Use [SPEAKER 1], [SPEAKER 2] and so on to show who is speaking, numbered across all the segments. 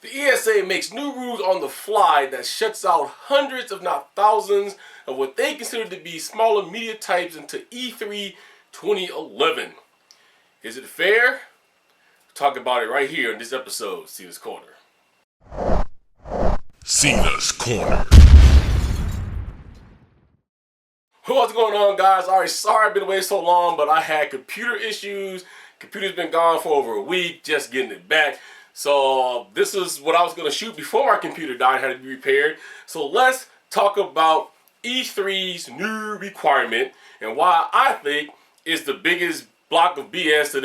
[SPEAKER 1] The ESA makes new rules on the fly that shuts out hundreds, if not thousands, of what they consider to be smaller media types into E3 2011. Is it fair? Talk about it right here in this episode, Cena's Corner.
[SPEAKER 2] Cena's Corner.
[SPEAKER 1] What's going on, guys? Alright, sorry I've been away so long, but I had computer issues. Computer's been gone for over a week, just getting it back. So this is what I was going to shoot before my computer died, had to be repaired. So let's talk about E3's new requirement and why I think it's the biggest block of BS that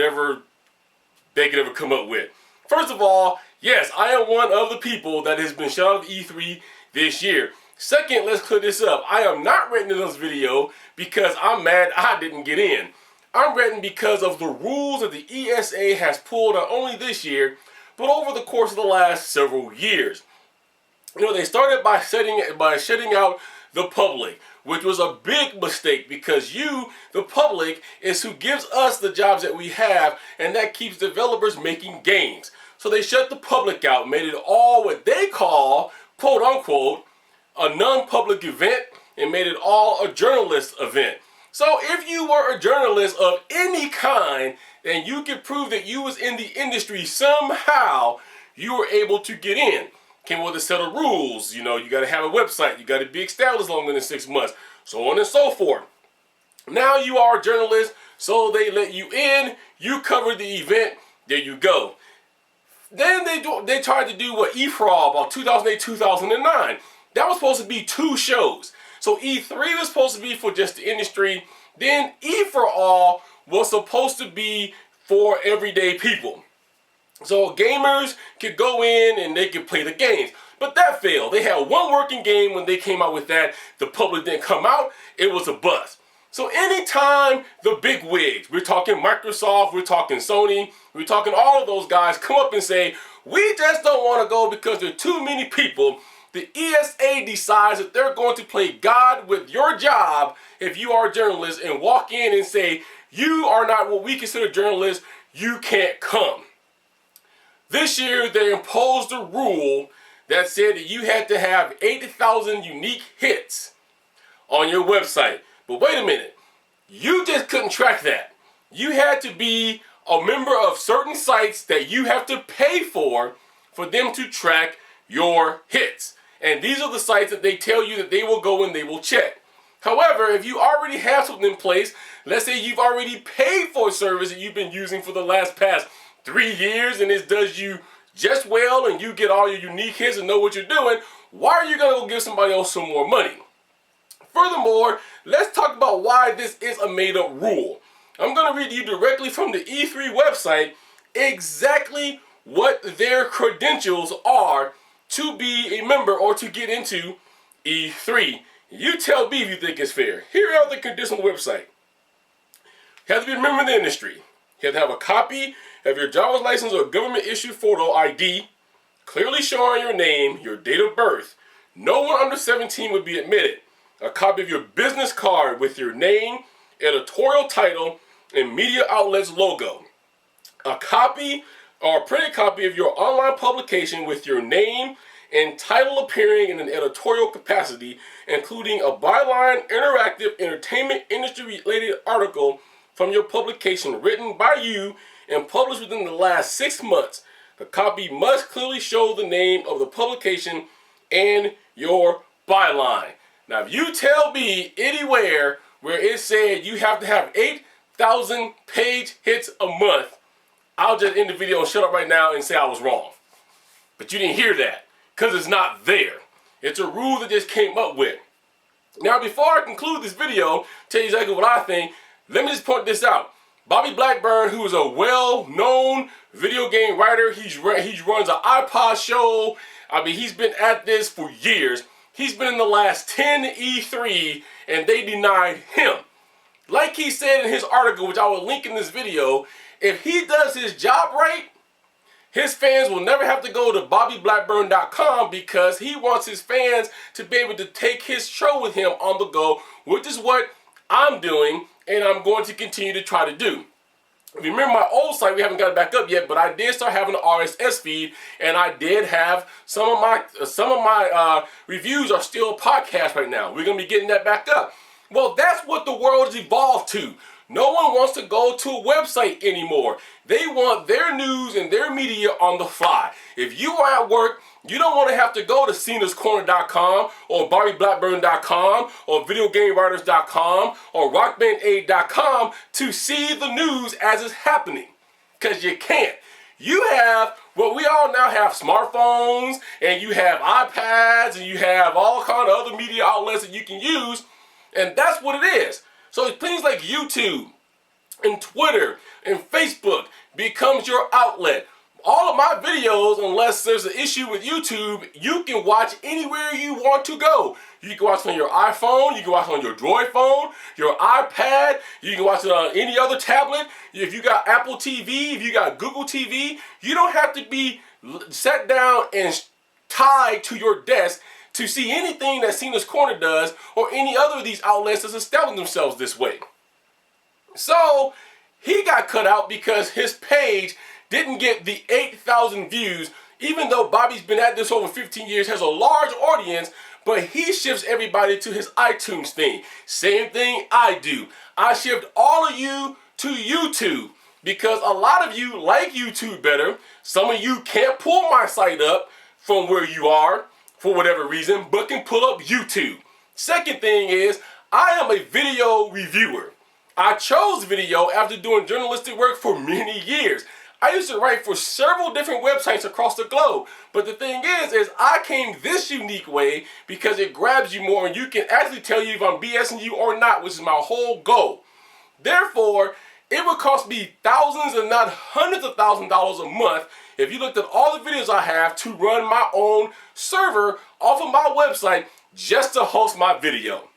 [SPEAKER 1] they could ever come up with. First of all, yes, I am one of the people that has been shut out of E3 this year. Second, let's clear this up. I am not renting this video because I'm mad I didn't get in. I'm renting because of the rules that the ESA has pulled not only this year, but over the course of the last several years. You know, they started by shutting out the public, which was a big mistake because you, the public, is who gives us the jobs that we have, and that keeps developers making games. So they shut the public out, made it all what they call, quote unquote, a non-public event, and made it all a journalist event. So if you were a journalist of any kind, and you could prove that you was in the industry somehow, you were able to get in. Came with a set of rules. You know, you got to have a website. You got to be established longer than 6 months. So on and so forth. Now you are a journalist, so they let you in. You cover the event. There you go. Then they tried to do what E-Fraud about 2008, 2009. That was supposed to be 2 shows. So E3 was supposed to be for just the industry. Then E-for-All was supposed to be for everyday people. So gamers could go in and they could play the games. But that failed. They had one working game when they came out with that. The public didn't come out. It was a bust. So anytime the big wigs, we're talking Microsoft, we're talking Sony, we're talking all of those guys, come up and say, we just don't want to go because there are too many people, the ESA decides that they're going to play God with your job if you are a journalist and walk in and say, you are not what we consider journalists, you can't come. This year they imposed a rule that said that you had to have 80,000 unique hits on your website. But wait a minute, you just couldn't track that. You had to be a member of certain sites that you have to pay for them to track your hits. And these are the sites that they tell you that they will go and they will check. However, if you already have something in place, let's say you've already paid for a service that you've been using for the past 3 years and it does you just well and you get all your unique hits and know what you're doing, why are you going to go give somebody else some more money? Furthermore, let's talk about why this is a made-up rule. I'm going to read you directly from the E3 website exactly what their credentials are to be a member or to get into E3. You tell me if you think it's fair. Here are the conditions on the website. You have to be a member of the industry. You have to have a copy of your driver's license or government-issued photo ID, clearly showing your name, your date of birth. No one under 17 would be admitted. A copy of your business card with your name, editorial title, and media outlet's logo. A copy or a printed copy of your online publication with your name and title appearing in an editorial capacity, including a byline interactive entertainment industry-related article from your publication written by you and published within the last 6 months. The copy must clearly show the name of the publication and your byline. Now, if you tell me anywhere where it said you have to have 8,000 page hits a month, I'll just end the video and shut up right now and say I was wrong. But you didn't hear that because it's not there. It's a rule that just came up with. Now, before I conclude this video, tell you exactly what I think, let me just point this out. Bobby Blackburn, who is a well-known video game writer, he runs an iPod show. I mean, he's been at this for years. He's been in the last 10 E3, and they denied him. Like he said in his article, which I will link in this video, if he does his job right, his fans will never have to go to BobbyBlackburn.com because he wants his fans to be able to take his show with him on the go, which is what I'm doing and I'm going to continue to try to do. If you remember my old site, we haven't got it back up yet, but I did start having an RSS feed, and I did have some of my reviews are still podcast right now. We're gonna be getting that back up. Well, that's what the world has evolved to. No one wants to go to a website anymore. They want their news and their media on the fly. If you are at work, you don't want to have to go to cenascorner.com or BobbyBlackburn.com or VideoGameWriters.com or RockBandAid.com to see the news as it's happening. Because you can't. You have, well, we all now have smartphones, and you have iPads, and you have all kind of other media outlets that you can use, and that's what it is. So things like YouTube and Twitter and Facebook becomes your outlet. All of my videos, unless there's an issue with YouTube, you can watch anywhere you want to go. You can watch it on your iPhone, you can watch it on your Droid phone, your iPad, you can watch it on any other tablet. If you got Apple TV, if you got Google TV, you don't have to be sat down and tied to your desk to see anything that Cena's Corner does or any other of these outlets that's established themselves this way. So he got cut out because his page didn't get the 8,000 views, even though Bobby's been at this over 15 years, has a large audience, but he shifts everybody to his iTunes thing. Same thing I do. I shift all of you to YouTube because a lot of you like YouTube better. Some of you can't pull my site up from where you are for whatever reason, but can pull up YouTube. Second thing is, I am a video reviewer. I chose video after doing journalistic work for many years. I used to write for several different websites across the globe. But the thing is I came this unique way because it grabs you more and you can actually tell you if I'm BSing you or not, which is my whole goal. Therefore, it would cost me thousands and not hundreds of thousands of dollars a month if you looked at all the videos I have to run my own server off of my website just to host my video.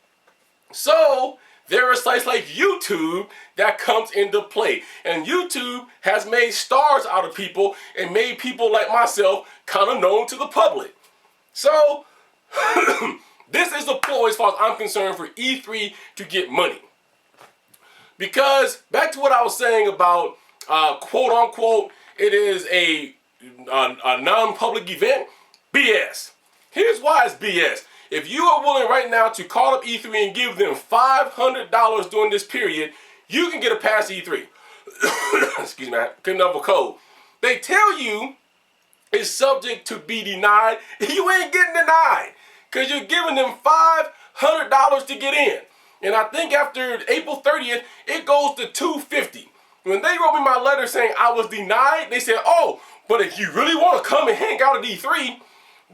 [SPEAKER 1] So there are sites like YouTube that comes into play. And YouTube has made stars out of people and made people like myself kind of known to the public. So this is the ploy as far as I'm concerned for E3 to get money. Because back to what I was saying about quote unquote, it is a non-public event, BS. Here's why it's BS. If you are willing right now to call up E3 and give them $500 during this period, you can get a pass to E3. Excuse me, I couldn't have a code. They tell you it's subject to be denied. You ain't getting denied because you're giving them $500 to get in. And I think after April 30th, it goes to $250. When they wrote me my letter saying I was denied, they said, oh, but if you really want to come and hang out at E3,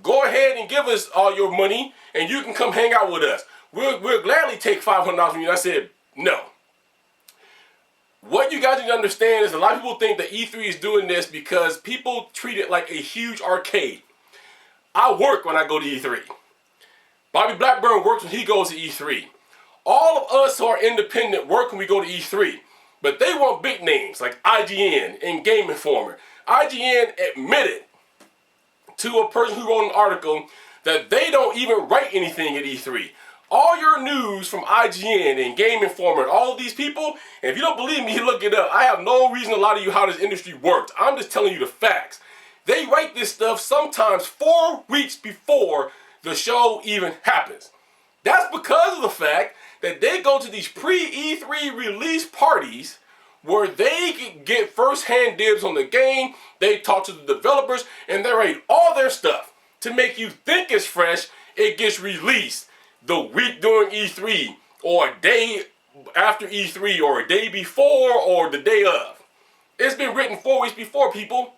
[SPEAKER 1] go ahead and give us all your money and you can come hang out with us. We'll gladly take $500 from you. And I said, no. What you guys need to understand is a lot of people think that E3 is doing this because people treat it like a huge arcade. I work when I go to E3. Bobby Blackburn works when he goes to E3. All of us who are independent work when we go to E3. But they want big names like IGN and Game Informer. IGN admitted to a person who wrote an article that they don't even write anything at E3. All your news from IGN and Game Informer and all of these people, and if you don't believe me, look it up. I have no reason to lie to you how this industry works. I'm just telling you the facts. They write this stuff sometimes 4 weeks before the show even happens. That's because of the fact that they go to these pre-E3 release parties where they can get first-hand dibs on the game, they talk to the developers, and they write all their stuff to make you think it's fresh. It gets released the week during E3, or a day after E3, or a day before, or the day of. It's been written 4 weeks before, people.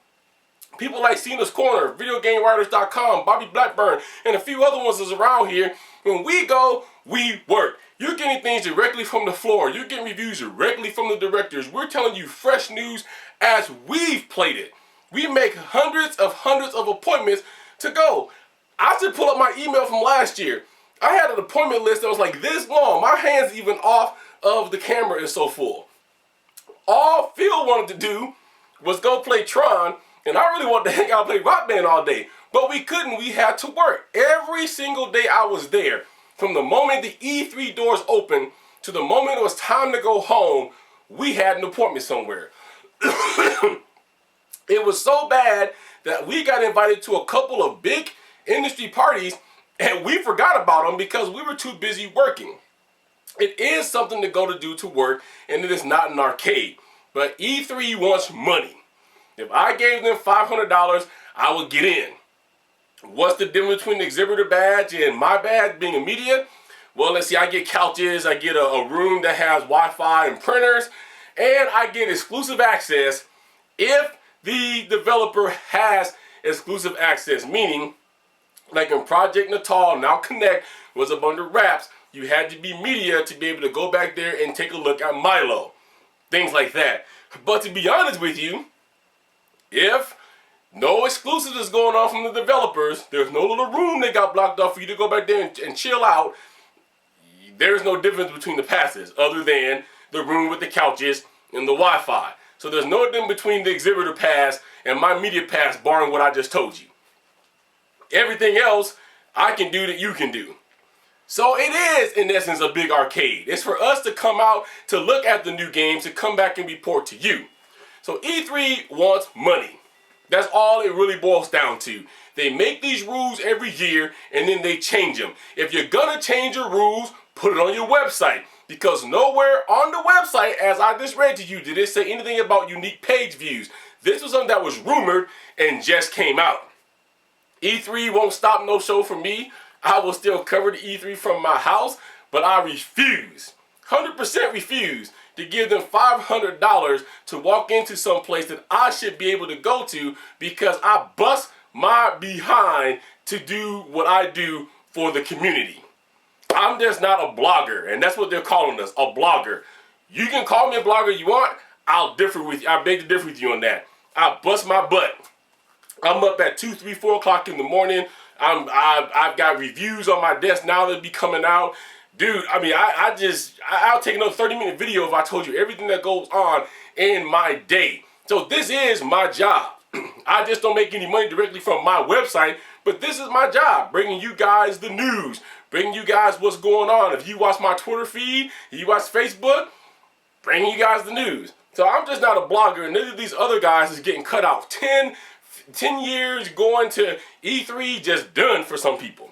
[SPEAKER 1] People like Cena's Corner, VideoGameWriters.com, Bobby Blackburn, and a few other ones that's around here. When we go, we work. You're getting things directly from the floor. You're getting reviews directly from the directors. We're telling you fresh news as we've played it. We make hundreds of appointments to go. I should pull up my email from last year. I had an appointment list that was like this long. My hand's even off of the camera, it's so full. All Phil wanted to do was go play Tron, and I really wanted to hang out and play Rock Band all day. But we couldn't. We had to work. Every single day I was there. From the moment the E3 doors opened to the moment it was time to go home, we had an appointment somewhere. It was so bad that we got invited to a couple of big industry parties and we forgot about them because we were too busy working. It is something to go to do to work, and it is not an arcade. But E3 wants money. If I gave them $500, I would get in. What's the difference between the exhibitor badge and my badge being a media? Well, let's see, I get couches, I get a room that has Wi-Fi and printers, and I get exclusive access if the developer has exclusive access, meaning like in Project Natal, Now Connect was up under wraps. You had to be media to be able to go back there and take a look at Milo. Things like that. But to be honest with you, if no exclusives is going on from the developers, there's no little room that got blocked off for you to go back there and chill out, there's no difference between the passes other than the room with the couches and the Wi-Fi. So there's no difference between the exhibitor pass and my media pass, barring what I just told you. Everything else I can do that you can do. So it is, in essence, a big arcade. It's for us to come out, to look at the new games, to come back and report to you. So E3 wants money. That's all it really boils down to. They make these rules every year and then they change them. If you're gonna change your rules, put it on your website. Because nowhere on the website, as I just read to you, did it say anything about unique page views. This was something that was rumored and just came out. E3 won't stop no show for me. I will still cover the E3 from my house, but I refuse, 100% refuse, to give them $500 to walk into some place that I should be able to go to because I bust my behind to do what I do for the community. I'm just not a blogger, and that's what they're calling us, a blogger. You can call me a blogger you want, I'll differ with you. I beg to differ with you on that. I bust my butt. I'm up at 2, 3, 4 o'clock in the morning. I've got reviews on my desk now that be coming out. Dude, I mean, I'll take another 30-minute video if I told you everything that goes on in my day. So this is my job. I just don't make any money directly from my website, but this is my job, bringing you guys the news, bringing you guys what's going on. If you watch my Twitter feed, if you watch Facebook, bringing you guys the news. So I'm just not a blogger, and neither of these other guys is getting cut out. 10 years going to E3, just done for some people.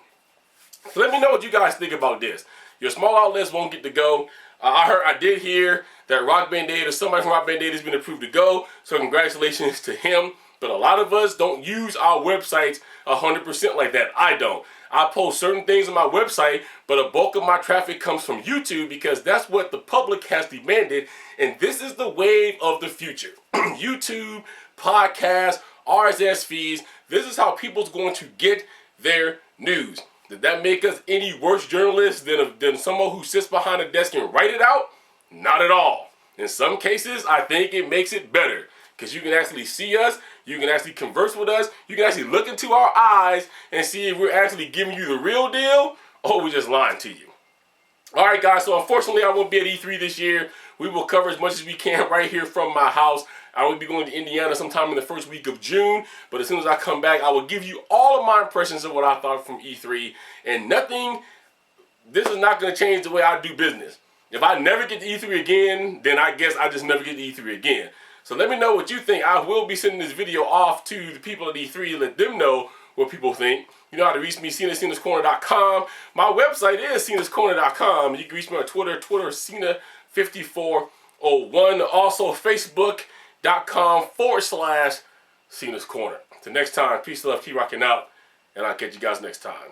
[SPEAKER 1] So let me know what you guys think about this. Your small outlets won't get to go. I did hear that Rock Band-Aid or somebody from Rock Band-Aid has been approved to go, so congratulations to him. But a lot of us don't use our websites 100% like that. I don't. I post certain things on my website, but a bulk of my traffic comes from YouTube because that's what the public has demanded, and this is the wave of the future. YouTube, podcasts, RSS feeds, this is how people's going to get their news. Did that make us any worse journalists than someone who sits behind a desk and write it out? Not at all. In some cases, I think it makes it better because you can actually see us, you can actually converse with us, you can actually look into our eyes and see if we're actually giving you the real deal or we're just lying to you. Alright guys, so unfortunately I won't be at E3 this year. We will cover as much as we can right here from my house. I will be going to Indiana sometime in the first week of June, but as soon as I come back, I will give you all of my impressions of what I thought from E3, and this is not going to change the way I do business. If I never get to E3 again, then I guess I just never get to E3 again. So let me know what you think. I will be sending this video off to the people at E3 to let them know what people think. You know how to reach me, CenaCorner.com. My website is CenaCorner.com. You can reach me on Twitter, Cena5401. Also, Facebook.com/Cena's Corner. Till next time, peace, love, keep rocking out, and I'll catch you guys next time.